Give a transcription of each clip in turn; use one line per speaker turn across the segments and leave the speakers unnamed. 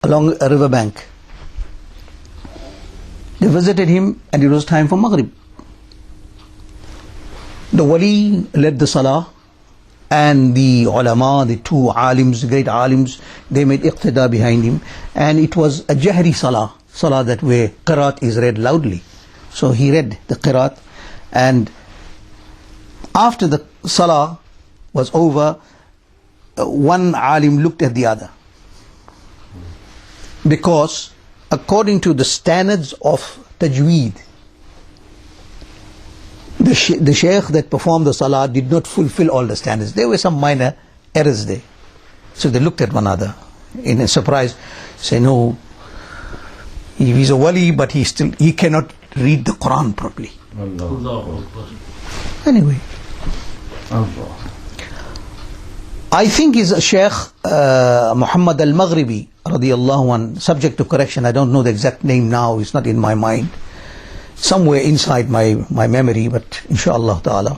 along a river bank. They visited him and it was time for Maghrib. The wali led the salah and the ulama, the two alims, the great alims, they made iqtida behind him, and it was a jahri salah, salah that where qiraat is read loudly. So he read the qiraat, and after the salah was over, one alim looked at the other, because according to the standards of tajweed, the shaykh that performed the salah did not fulfill all the standards. There were some minor errors there. So they looked at one another in a surprise, say, no, he's a wali, but he cannot read the Qur'an properly. Anyway, I think he's a Shaykh Muhammad al-Maghribi radiyallahu anh, subject to correction. I don't know the exact name now, it's not in my mind, somewhere inside my memory, but inshaAllah ta'ala,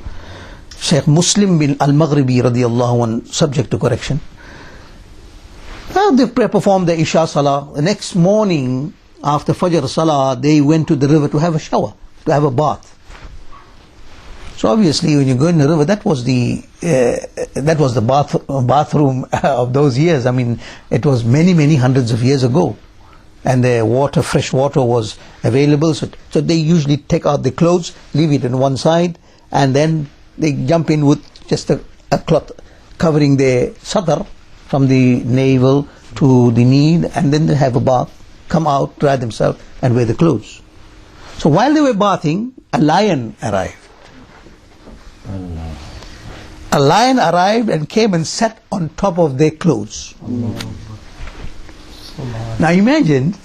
Shaykh Muslim bin al-Maghribi radiyallahu anh, subject to correction. They performed the Isha Salah. The next morning after Fajr Salah, they went to the river to have a shower, to have a bath. So obviously when you go in the river, that was the bathroom of those years. I mean, it was many hundreds of years ago, and the water, fresh water was available. So they usually take out the clothes, leave it on one side, and then they jump in with just a cloth covering their sadr from the navel to the knee, and then they have a bath, come out, dry themselves, and wear the clothes. So while they were bathing, a lion arrived. A lion arrived and came and sat on top of their clothes. Now imagine,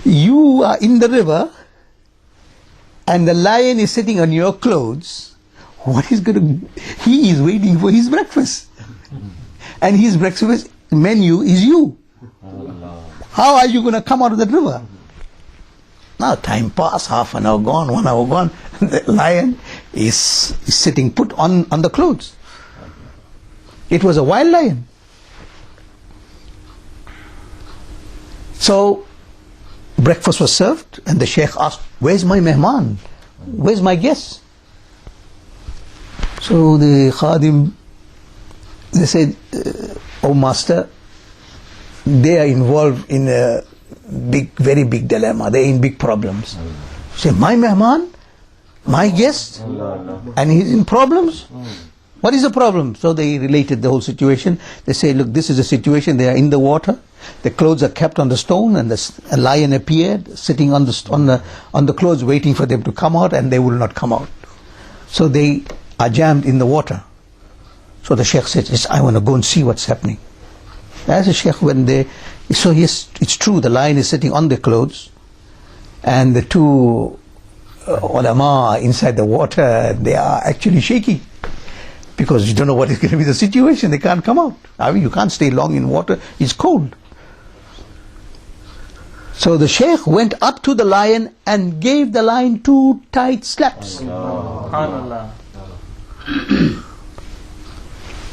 you are in the river and the lion is sitting on your clothes. He is waiting for his breakfast. And his breakfast menu is you. How are you going to come out of that river? Now time passed, half an hour gone, 1 hour gone. The lion is sitting put on the clothes. It was a wild lion. So breakfast was served and the Shaykh asked, where's my mehman? Where's my guest? So the khadim, they said, oh master, they are involved in a very big dilemma. They're in big problems. Say, my mehman? My guest? And he's in problems? What is the problem? So they related the whole situation. They say, look, this is the situation. They are in the water. The clothes are kept on the stone, and a lion appeared, sitting on the clothes, waiting for them to come out, and they will not come out. So they are jammed in the water. So the Shaykh said, yes, I want to go and see what's happening. As the Shaykh went there, so yes, it's true, the lion is sitting on the clothes, and the two ulama are inside the water, they are actually shaking, because you don't know what is going to be the situation. They can't come out. I mean, you can't stay long in water, it's cold. So the Shaykh went up to the lion and gave the lion 2 tight slaps.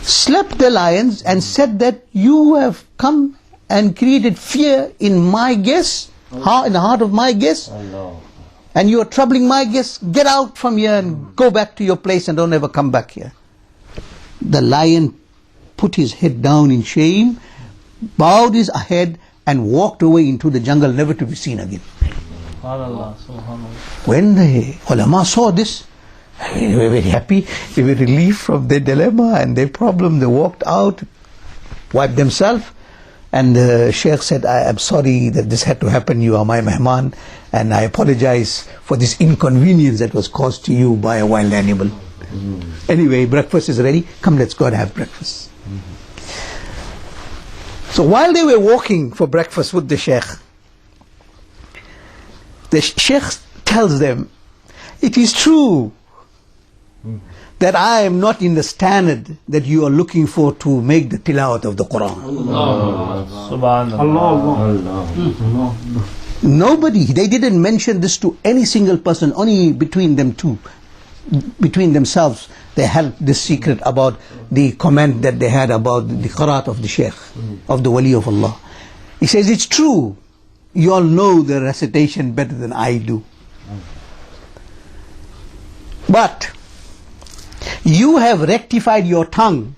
Slapped the lions and said that you have come and created fear in my guests, in the heart of my guests, and you are troubling my guests. Get out from here and go back to your place and don't ever come back here. The lion put his head down in shame, bowed his head, and walked away into the jungle, never to be seen again. When the ulama saw this, they were very happy, they were relieved from their dilemma and their problem. They walked out, wiped themselves, and the Shaykh said, I am sorry that this had to happen, you are my mehman, and I apologize for this inconvenience that was caused to you by a wild animal. Anyway, breakfast is ready, come, let's go and have breakfast. So while they were walking for breakfast with the Shaykh tells them, it is true that I am not in the standard that you are looking for to make the tilawat of the Qur'an. Nobody, they didn't mention this to any single person, only between them two, between themselves. They held this secret about the comment that they had about the qiraat of the Shaykh, of the Wali of Allah. He says, it's true. You all know the recitation better than I do. But you have rectified your tongue,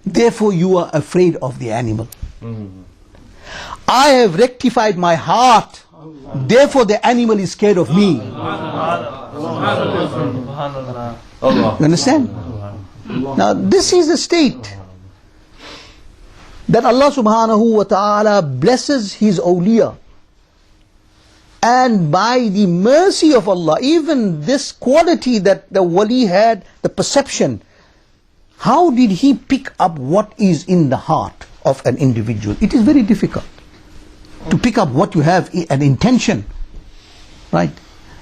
therefore you are afraid of the animal. I have rectified my heart, therefore the animal is scared of me. You understand? Now this is the state that Allah subhanahu wa ta'ala blesses His awliya. And by the mercy of Allah, even this quality that the wali had, the perception, how did he pick up what is in the heart of an individual? It is very difficult to pick up what you have, an intention. Right?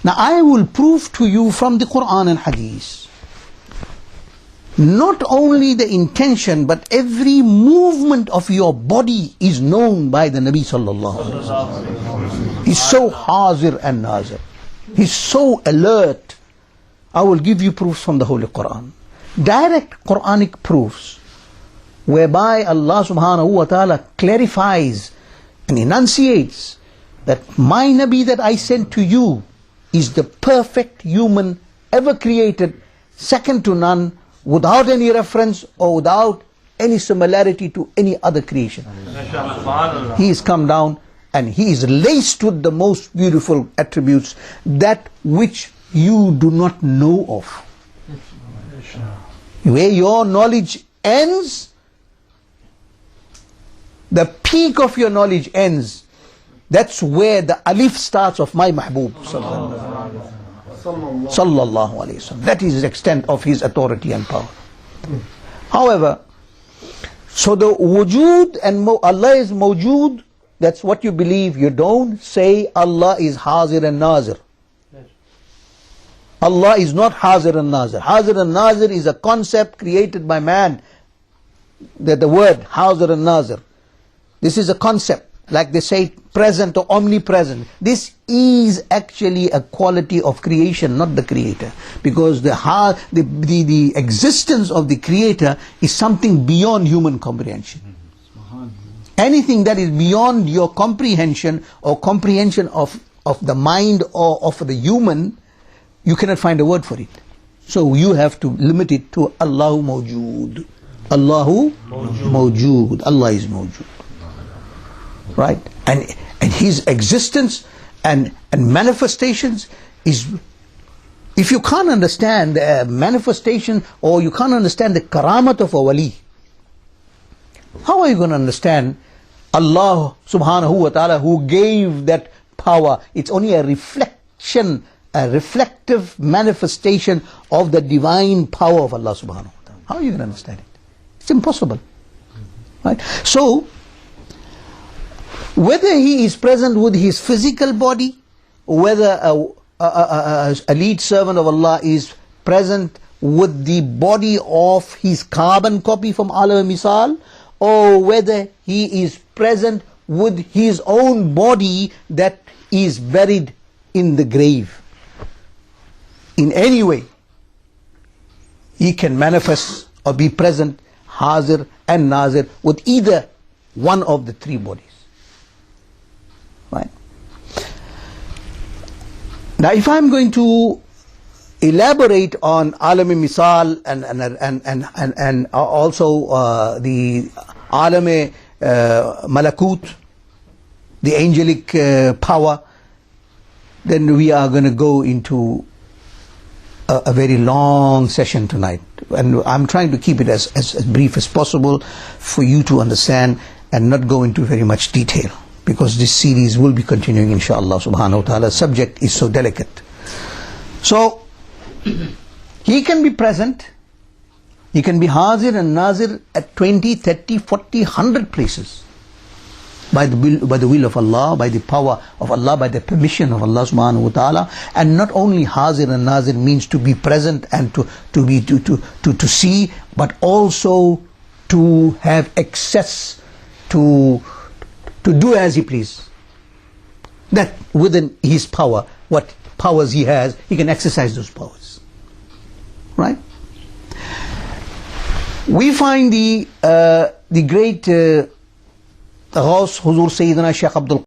Now I will prove to you from the Qur'an and Hadith, not only the intention, but every movement of your body is known by the Nabi sallallahu alaihi wasallam. He's so haazir and naazir. He's so alert. I will give you proofs from the Holy Qur'an. Direct Quranic proofs whereby Allah subhanahu wa ta'ala clarifies and enunciates that my Nabi that I sent to you is the perfect human ever created, second to none, without any reference or without any similarity to any other creation. He has come down and he is laced with the most beautiful attributes, that which you do not know of. Where your knowledge ends, the peak of your knowledge ends. That's where the alif starts of my mahbub sallallahu alayhi wasallam. That is the extent of his authority and power. However, so the wujud and Allah is mawjood, that's what you believe. You don't say Allah is haazir and naazir. Allah is not haazir and naazir. Haazir and naazir is a concept created by man. That the word haazir and naazir, this is a concept, like they say present or omnipresent. This is actually a quality of creation, not the creator, because the existence of the creator is something beyond human comprehension. Anything that is beyond your comprehension or comprehension of the mind or of the human, you cannot find a word for it. So you have to limit it to Allahu mawjood. Allahu mawjood. Allah is mawjood. Right? And his existence and manifestations is, if you can't understand the manifestation or you can't understand the karamat of a wali, how are you going to understand Allah subhanahu wa ta'ala who gave that power? It's only a reflection, a reflective manifestation of the divine power of Allah subhanahu wa ta'ala. How are you going to understand it? It's impossible. Right? So, whether he is present with his physical body, whether a lead servant of Allah is present with the body of his carbon copy from alam misal, or whether he is present with his own body that is buried in the grave, in any way he can manifest or be present, haazir and naazir, with either one of the three bodies. Right? Now, if I'm going to elaborate on alami misal and also the alami malakut, the angelic power, then we are going to go into a very long session tonight, and I'm trying to keep it as brief as possible for you to understand and not go into very much detail, because this series will be continuing inshallah subhanahu wa ta'ala. Subject is so delicate. So he can be present, he can be haazir and naazir at 20, 30, 40, 100 places by the will of Allah, by the power of Allah, by the permission of Allah subhanahu wa ta'ala. And not only haazir and naazir means to be present and to see, but also to have access to do as he please. That within his power, what powers he has, he can exercise those powers. Right? We find the great the Ghaus Huzur Sayyidina Shaykh Abdul